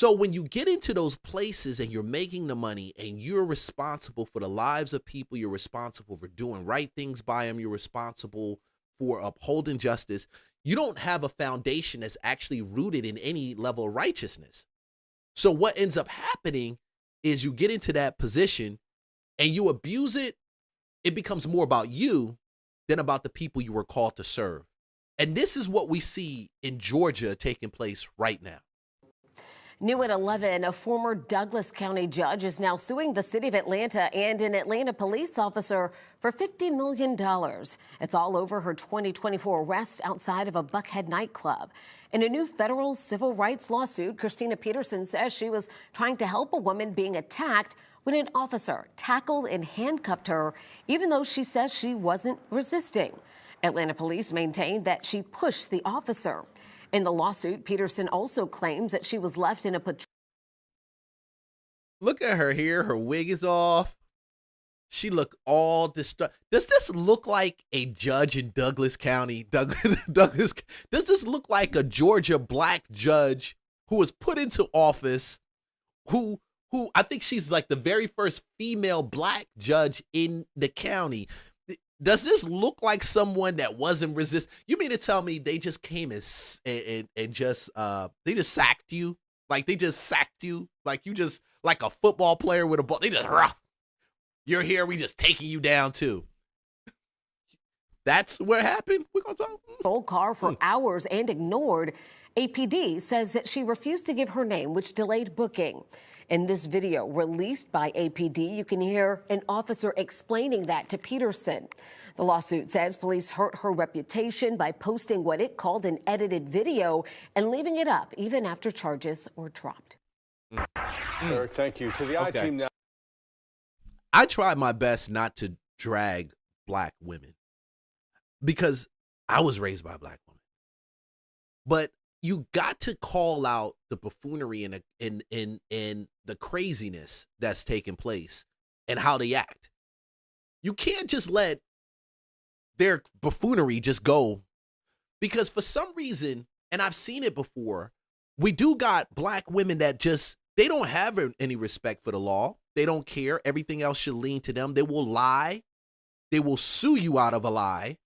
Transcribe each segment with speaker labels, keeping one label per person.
Speaker 1: So when you get into those places and you're making the money and you're responsible for the lives of people, you're responsible for doing right things by them, you're responsible for upholding justice, you don't have a foundation that's actually rooted in any level of righteousness. So what ends up happening is you get into that position and you abuse it. It becomes more about you than about the people you were called to serve. And this is what we see in Georgia taking place right now.
Speaker 2: New at 11, a former Douglas County judge is now suing the city of Atlanta and an Atlanta police officer for $50 million. It's all over her 2024 arrest outside of a Buckhead nightclub. In a new federal civil rights lawsuit, Christina Peterson says she was trying to help a woman being attacked when an officer tackled and handcuffed her, even though she says she wasn't resisting. Atlanta police maintained that she pushed the officer. In the lawsuit, Peterson also claims that she was left in a patrol.
Speaker 1: Look at her here. Her wig is off. She looked all distraught. Does this look like a judge in Douglas County? Does this look like a Georgia black judge who was put into office, who I think she's like the very first female black judge in the county? Does this look like someone that wasn't resist? You mean to tell me they just came and just they just sacked you? Like they just sacked you? Like you just like a football player with a ball? They just you're here, we just taking you down too. That's what happened. We're gonna talk.
Speaker 2: Full car for hours and ignored. APD says that she refused to give her name, which delayed booking. In this video released by APD, you can hear an officer explaining that to Peterson. The lawsuit says police hurt her reputation by posting what it called an edited video and leaving it up even after charges were dropped.
Speaker 3: Eric, thank you. To the I-Team now.
Speaker 1: I try my best not to drag black women because I was raised by a black woman. But you got to call out the buffoonery and the craziness that's taking place and how they act. You can't just let their buffoonery just go, because for some reason, and I've seen it before, we do got black women that just, they don't have any respect for the law. They don't care. Everything else should lean to them. They will lie. They will sue you out of a lie.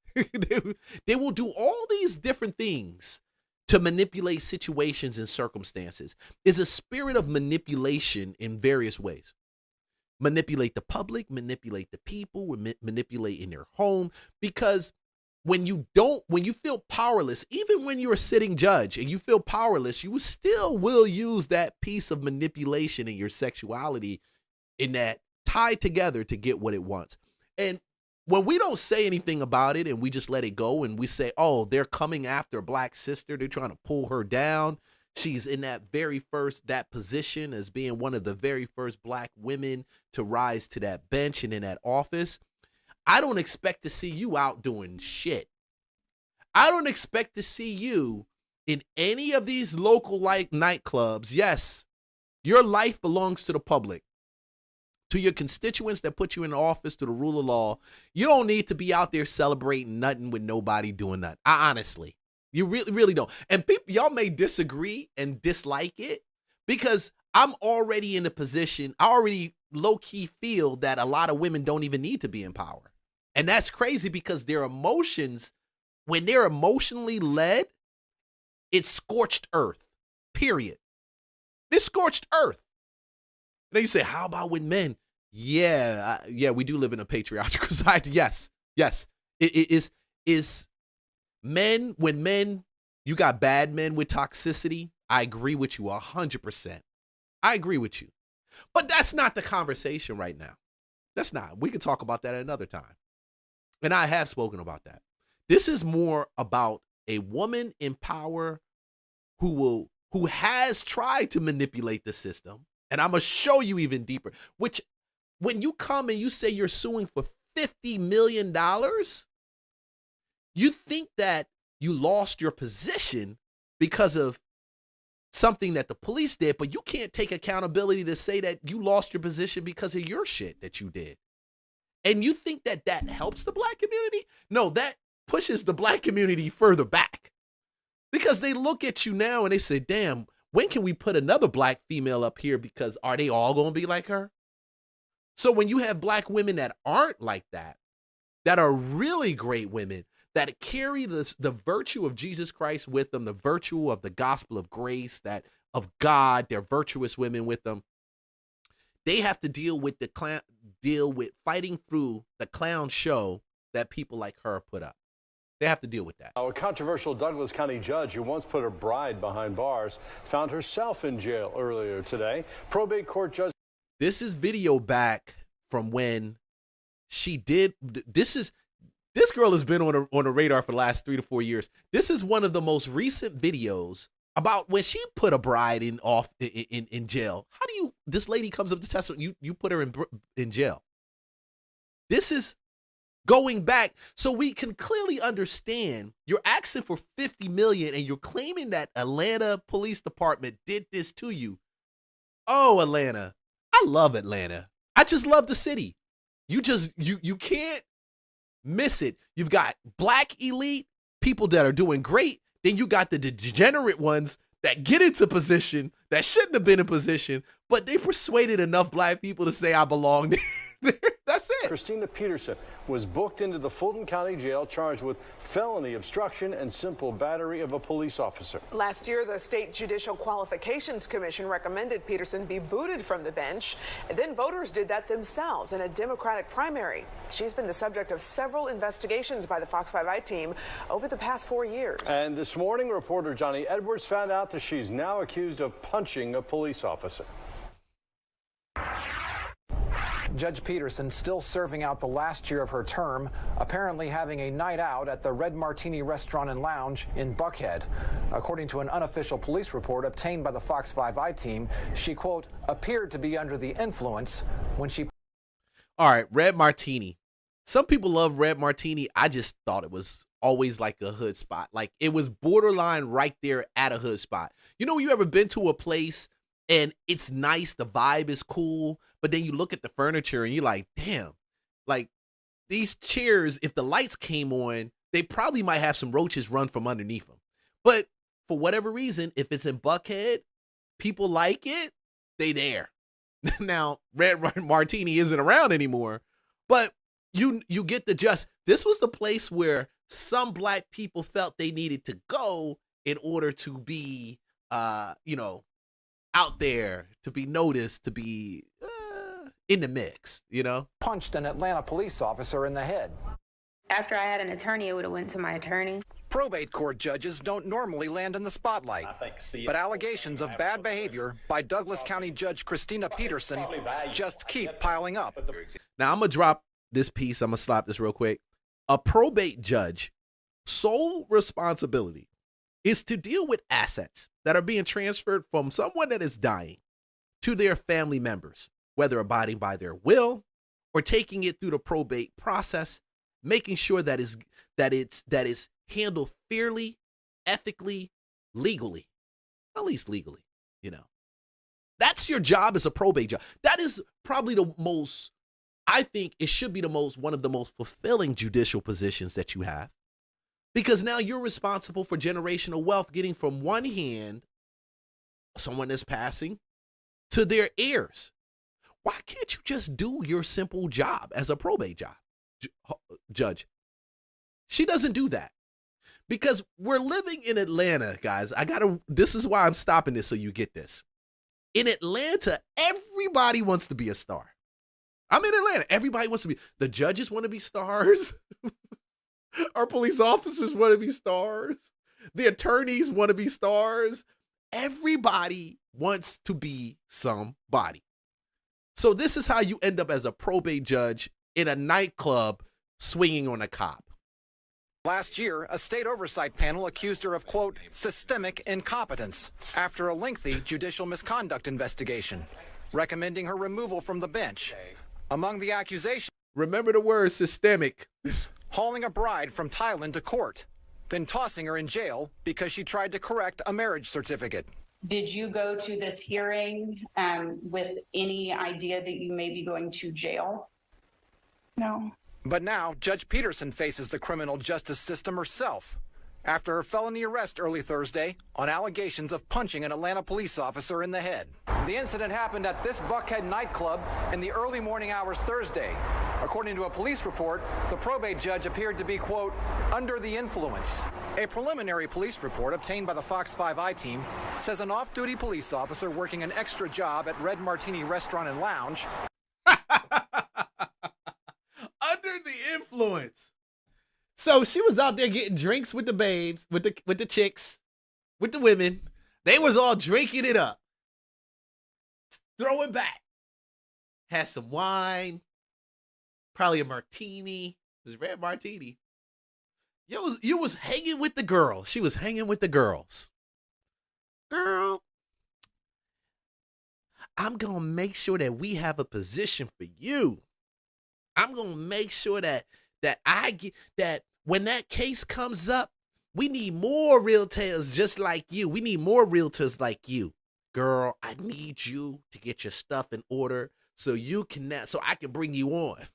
Speaker 1: They will do all these different things to manipulate situations and circumstances. Is a spirit of manipulation in various ways. Manipulate the public, manipulate the people, manipulate in their home. Because when you feel powerless, even when you're a sitting judge and you feel powerless, you still will use that piece of manipulation in your sexuality in that tied together to get what it wants. And when we don't say anything about it and we just let it go and we say, oh, they're coming after a black sister, they're trying to pull her down. She's in that position as being one of the very first black women to rise to that bench and in that office. I don't expect to see you out doing shit. I don't expect to see you in any of these local like nightclubs. Yes, your life belongs to the public, to your constituents that put you in office, to the rule of law. You don't need to be out there celebrating nothing with nobody doing nothing. Honestly, you really don't. And people, y'all may disagree and dislike it because I'm already in a position, I already low-key feel that a lot of women don't even need to be in power. And that's crazy because their emotions, when they're emotionally led, it's scorched earth, period. It's scorched earth. And then you say, how about with men? Yeah, we do live in a patriarchal society. Yes. It is men, when men, you got bad men with toxicity. I agree with you 100%. I agree with you. But that's not the conversation right now. That's not. We can talk about that at another time. And I have spoken about that. This is more about a woman in power who has tried to manipulate the system. And I'm going to show you even deeper, which when you come and you say you're suing for $50 million, you think that you lost your position because of something that the police did, but you can't take accountability to say that you lost your position because of your shit that you did. And you think that that helps the black community? No, that pushes the black community further back because they look at you now and they say, damn, when can we put another black female up here, because are they all going to be like her? So when you have black women that aren't like that are really great women, that carry the virtue of Jesus Christ with them, the virtue of the gospel of grace, that of God, they're virtuous women with them. They have to deal with fighting through the clown show that people like her put up. They have to deal with that.
Speaker 3: A controversial Douglas County judge who once put a bride behind bars found herself in jail earlier today. Probate court judge.
Speaker 1: This is video back from when she did. This girl has been on the radar for the last 3 to 4 years. This is one of the most recent videos about when she put a bride in jail. How do you? This lady comes up to testify. You put her in jail. This is going back, so we can clearly understand. You're asking for $50 million, and you're claiming that Atlanta Police Department did this to you. Oh, Atlanta! I love Atlanta. I just love the city. You can't miss it. You've got black elite people that are doing great. Then you got the degenerate ones that get into position that shouldn't have been in position, but they persuaded enough black people to say, I belong there. That's it.
Speaker 3: Christina Peterson was booked into the Fulton County Jail, charged with felony obstruction and simple battery of a police officer.
Speaker 4: Last year, the State Judicial Qualifications Commission recommended Peterson be booted from the bench. And then voters did that themselves in a Democratic primary. She's been the subject of several investigations by the Fox 5i team over the past 4 years.
Speaker 3: And this morning, reporter Johnny Edwards found out that she's now accused of punching a police officer.
Speaker 5: Judge Peterson still serving out the last year of her term, apparently having a night out at the Red Martini Restaurant and Lounge in Buckhead. According to an unofficial police report obtained by the Fox 5i team, she, quote, appeared to be under the influence when she...
Speaker 1: All right, Red Martini. Some people love Red Martini. I just thought it was always like a hood spot. Like, it was borderline right there at a hood spot. You know, you ever been to a place and it's nice, the vibe is cool, but then you look at the furniture and you're like, damn, like these chairs, if the lights came on, they probably might have some roaches run from underneath them. But for whatever reason, if it's in Buckhead, people like it, they there. Now, Red Martini isn't around anymore, but you get the gist. This was the place where some black people felt they needed to go in order to be, out there, to be noticed, to be in the mix,
Speaker 5: punched an Atlanta police officer in the head.
Speaker 6: After I had an attorney, it would have went to my attorney.
Speaker 5: Probate court judges don't normally land in the spotlight, but allegations of bad behavior by Douglas County Judge Christina Peterson just keep piling up.
Speaker 1: Now, I'm going to drop this piece. I'm going to slap this real quick. A probate judge, sole responsibility is to deal with assets that are being transferred from someone that is dying to their family members, whether abiding by their will or taking it through the probate process, making sure that it's handled fairly, ethically, legally, at least legally, That's your job as a probate judge. That is probably the most, I think it should be one of the most fulfilling judicial positions that you have. Because now you're responsible for generational wealth getting from one hand, someone that's passing, to their heirs. Why can't you just do your simple job as a probate judge? She doesn't do that. Because we're living in Atlanta, guys. This is why I'm stopping this so you get this. In Atlanta, everybody wants to be a star. I'm in Atlanta. Everybody wants to be. The judges want to be stars. Our police officers want to be stars. The attorneys want to be stars. Everybody wants to be somebody. So this is how you end up as a probate judge in a nightclub swinging on a cop.
Speaker 5: Last year, a state oversight panel accused her of, quote, systemic incompetence after a lengthy judicial misconduct investigation, recommending her removal from the bench. Among the accusations,
Speaker 1: remember the word systemic.
Speaker 5: Hauling a bride from Thailand to court, then tossing her in jail because she tried to correct a marriage certificate.
Speaker 7: Did you go to this hearing with any idea that you may be going to jail?
Speaker 8: No.
Speaker 5: But now Judge Peterson faces the criminal justice system herself after her felony arrest early Thursday on allegations of punching an Atlanta police officer in the head. The incident happened at this Buckhead nightclub in the early morning hours Thursday. According to a police report, the probate judge appeared to be, quote, under the influence. A preliminary police report obtained by the Fox 5i team says an off-duty police officer working an extra job at Red Martini Restaurant and Lounge
Speaker 1: under the influence. So she was out there getting drinks with the babes, with the chicks, with the women. They was all drinking it up, throwing back. Had some wine, probably a martini. It was red martini. You was hanging with the girls. She was hanging with the girls. Girl, I'm gonna make sure that we have a position for you. I'm gonna make sure that I get that when that case comes up, we need more realtors just like you. We need more realtors like you. Girl, I need you to get your stuff in order so I can bring you on.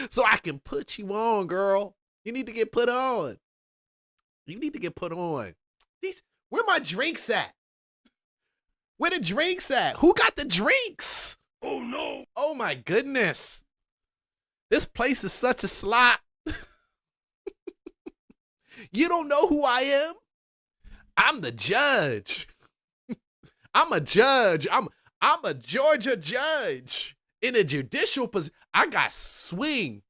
Speaker 1: So I can put you on, girl. You need to get put on. You need to get put on. Where my drinks at? Where the drinks at? Who got the drinks? Oh no. Oh my goodness. This place is such a slop. You don't know who I am? I'm the judge. I'm a judge. I'm a Georgia judge in a judicial position. I got swing.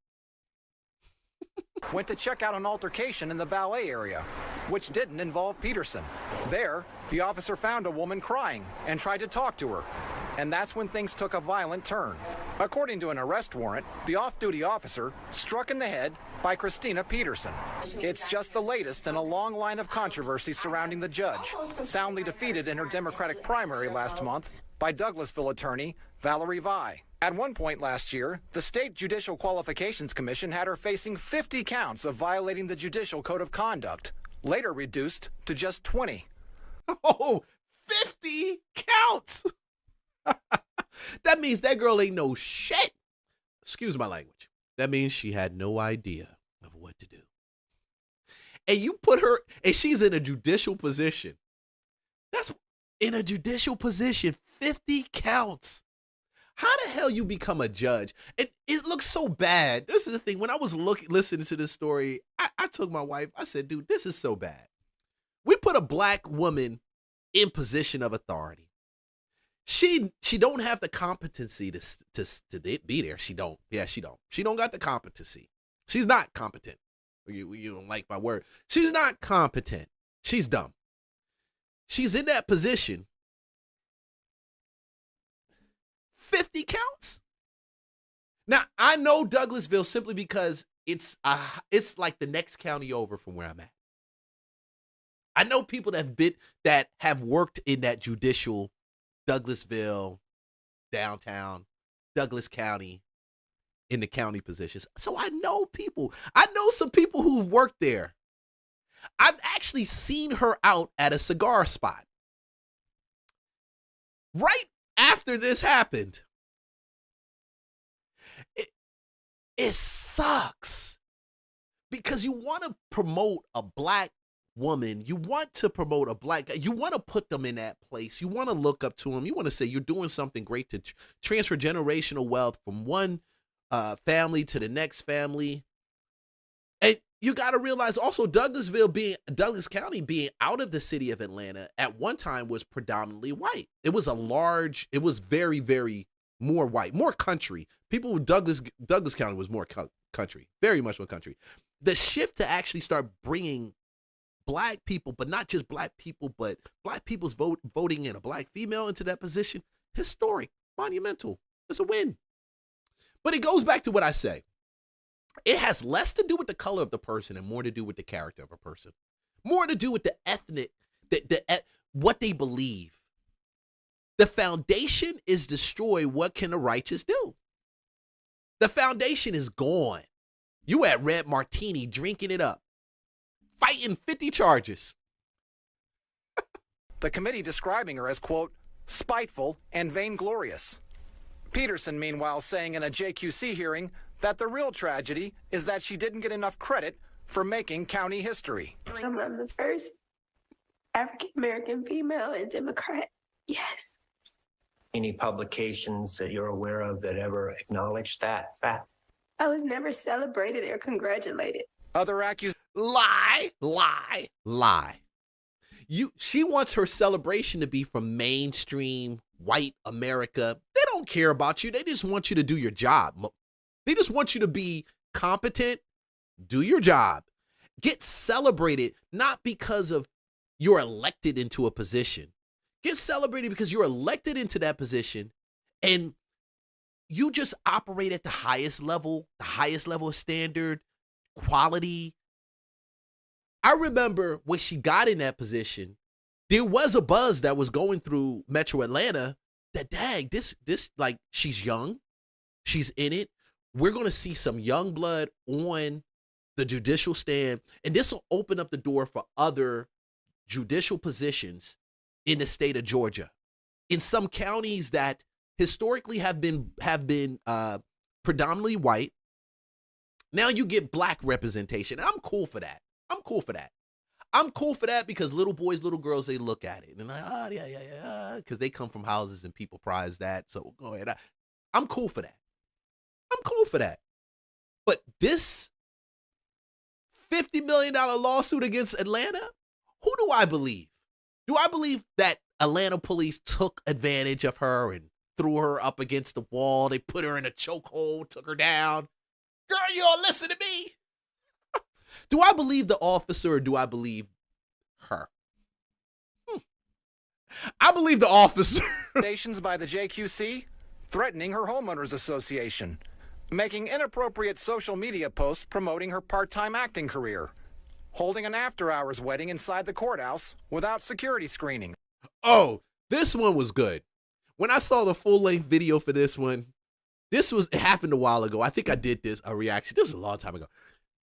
Speaker 5: went to check out an altercation in the valet area, which didn't involve Peterson. There, the officer found a woman crying and tried to talk to her. And that's when things took a violent turn. According to an arrest warrant, the off-duty officer struck in the head by Christina Peterson. It's just the latest in a long line of controversy surrounding the judge, soundly defeated in her Democratic primary last month by Douglasville attorney Valerie Hwy. At one point last year, the State Judicial Qualifications Commission had her facing 50 counts of violating the Judicial Code of Conduct, later reduced to just 20.
Speaker 1: Oh, 50 counts! That means that girl ain't no shit. Excuse my language. That means she had no idea of what to do. And you put her, and she's in a judicial position. That's in a judicial position, 50 counts. How the hell you become a judge? And it looks so bad. This is the thing. When I was listening to this story, I told my wife, I said, dude, this is so bad. We put a black woman in position of authority. She don't have the competency to be there. She don't. Yeah, she don't. She don't got the competency. She's not competent. You don't like my word. She's not competent. She's dumb. She's in that position. 50 counts. Now, I know Douglasville simply because it's like the next county over from where I'm at. I know people that have worked in that judicial Douglasville, downtown, Douglas County, in the county positions. So I know people. I know some people who've worked there. I've actually seen her out at a cigar spot. Right after this happened. It sucks. Because you want to promote a black woman, you want to promote a black guy, you want to put them in that place, you want to look up to them, you want to say you're doing something great to transfer generational wealth from one family to the next family. And you got to realize also Douglas County being out of the city of Atlanta at one time was predominantly white. It was very, very more white, more country. People with Douglas County was more country, very much more country. The shift to actually start bringing black people, but not just black people, but black people's voting in a black female into that position, historic, monumental. It's a win. But it goes back to what I say. It has less to do with the color of the person and more to do with the character of a person. More to do with the ethnic, what they believe. The foundation is destroyed. What can the righteous do? The foundation is gone. You at Red Martini drinking it up, fighting 50 charges.
Speaker 5: The committee describing her as, quote, spiteful and vainglorious. Peterson, meanwhile, saying in a JQC hearing that the real tragedy is that she didn't get enough credit for making county history.
Speaker 8: I'm the first African-American female and Democrat. Yes.
Speaker 9: Any publications that you're aware of that ever acknowledge that fact?
Speaker 8: I was never celebrated or congratulated.
Speaker 5: Other accusations.
Speaker 1: Lie, lie, lie. She wants her celebration to be from mainstream white America. They don't care about you. They just want you to do your job. They just want you to be competent, do your job, get celebrated, not because of you're elected into a position. Get celebrated because you're elected into that position and you just operate at the highest level of standard, quality. I remember when she got in that position, there was a buzz that was going through Metro Atlanta that, dang, this like, she's young, she's in it. We're going to see some young blood on the judicial stand, and this will open up the door for other judicial positions in the state of Georgia, in some counties that historically have been predominantly white. Now you get black representation, and I'm cool for that. I'm cool for that because little boys, little girls, they look at it and like, oh, yeah, because they come from houses and people prize that. So go ahead. I'm cool for that. But this $50 million lawsuit against Atlanta, who do I believe? Do I believe that Atlanta police took advantage of her and threw her up against the wall? They put her in a chokehold, took her down. Girl, you don't listen to me. Do I believe the officer or do I believe her? I believe the officer.
Speaker 5: Stations by the JQC threatening her homeowners association, making inappropriate social media posts promoting her part-time acting career, holding an after-hours wedding inside the courthouse without security screening.
Speaker 1: Oh, this one was good. When I saw the full-length video for this one, it happened a while ago. I think I did a reaction. This was a long time ago.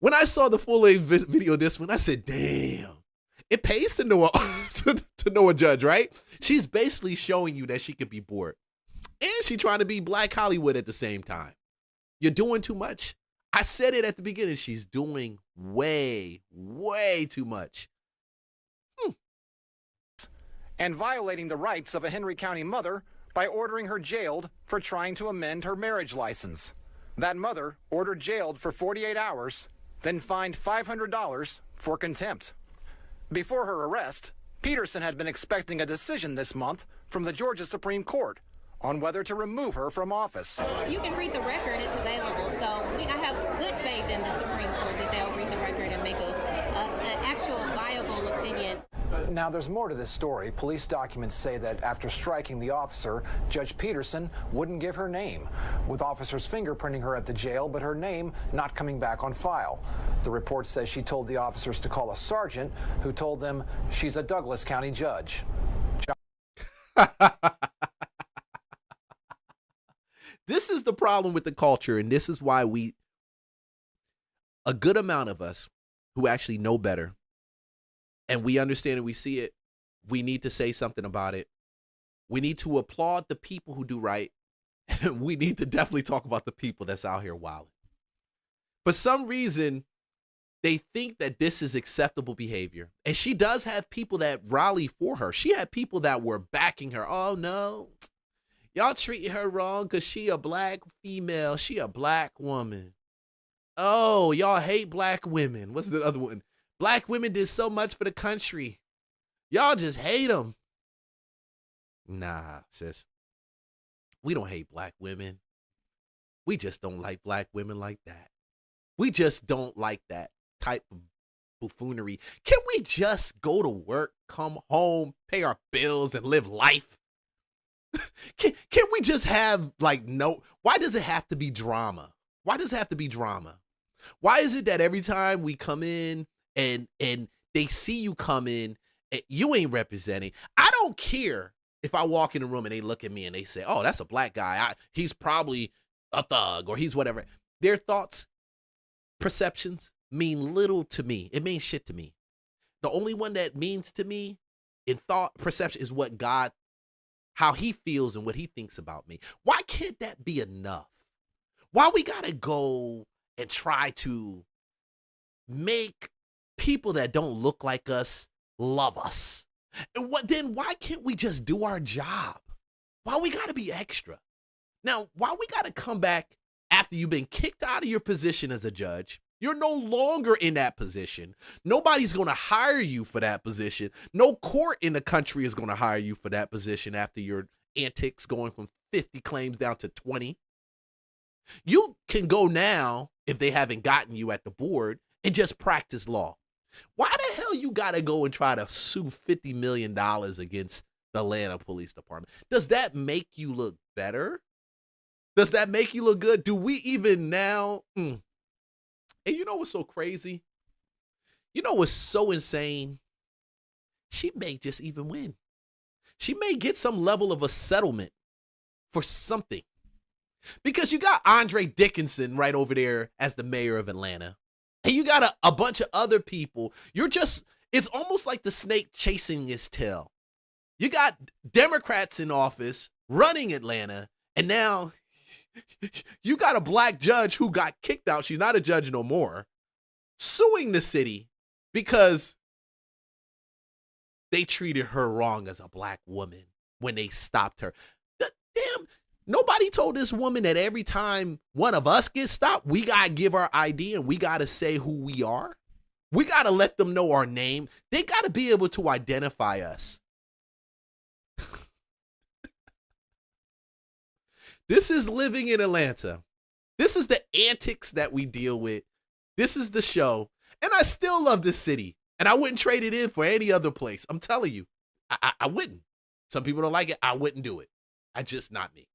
Speaker 1: When I saw the full-length video of this one, I said, damn, it pays to know a judge, right? She's basically showing you that she could be bored. And she's trying to be Black Hollywood at the same time. You're doing too much. I said it at the beginning. She's doing way, way too much.
Speaker 5: And violating the rights of a Henry County mother by ordering her jailed for trying to amend her marriage license. That mother ordered jailed for 48 hours, then fined $500 for contempt. Before her arrest, Peterson had been expecting a decision this month from the Georgia Supreme Court on whether to remove her from office.
Speaker 10: You can read the record, it's available, so I have good faith in the Supreme Court that they'll read the record and make an actual viable opinion.
Speaker 5: Now, there's more to this story. Police documents say that after striking the officer, Judge Peterson wouldn't give her name, with officers fingerprinting her at the jail, but her name not coming back on file. The report says she told the officers to call a sergeant who told them she's a Douglas County judge.
Speaker 1: This is the problem with the culture, and this is why a good amount of us who actually know better, and we understand and we see it, we need to say something about it. We need to applaud the people who do right, and we need to definitely talk about the people that's out here wilding. For some reason, they think that this is acceptable behavior, and she does have people that rally for her. She had people that were backing her. Oh, no. Y'all treating her wrong because she a black female. She a black woman. Oh, y'all hate black women. What's the other one? Black women did so much for the country. Y'all just hate them. Nah, sis. We don't hate black women. We just don't like black women like that. We just don't like that type of buffoonery. Can we just go to work, come home, pay our bills, and live life? Can we just have why does it have to be drama? Why does it have to be drama? Why is it that every time we come in and they see you come in, you ain't representing? I don't care if I walk in the room and they look at me and they say, oh, that's a black guy. He's probably a thug or he's whatever. Their thoughts, perceptions mean little to me. It means shit to me. The only one that means to me in thought, perception is what God, how he feels and what he thinks about me. Why can't that be enough? Why we gotta go and try to make people that don't look like us love us? And then why can't we just do our job? Why we got to be extra? Now, why we got to come back after you've been kicked out of your position as a judge? You're no longer in that position. Nobody's going to hire you for that position. No court in the country is going to hire you for that position after your antics going from 50 claims down to 20. You can go now, if they haven't gotten you at the board, and just practice law. Why the hell you got to go and try to sue $50 million against the Atlanta Police Department? Does that make you look better? Does that make you look good? Do we even now? And you know what's so crazy? You know what's so insane? She may just even win. She may get some level of a settlement for something. Because you got Andre Dickinson right over there as the mayor of Atlanta. And you got a bunch of other people. It's almost like the snake chasing his tail. You got Democrats in office running Atlanta, and now you got a black judge who got kicked out. She's not a judge no more, suing the city because they treated her wrong as a black woman when they stopped her. Damn, nobody told this woman that every time one of us gets stopped, we got to give our ID and we got to say who we are. We got to let them know our name. They got to be able to identify us. This is living in Atlanta. This is the antics that we deal with. This is the show. And I still love this city. And I wouldn't trade it in for any other place. I'm telling you, I wouldn't. Some people don't like it. I wouldn't do it. Not me.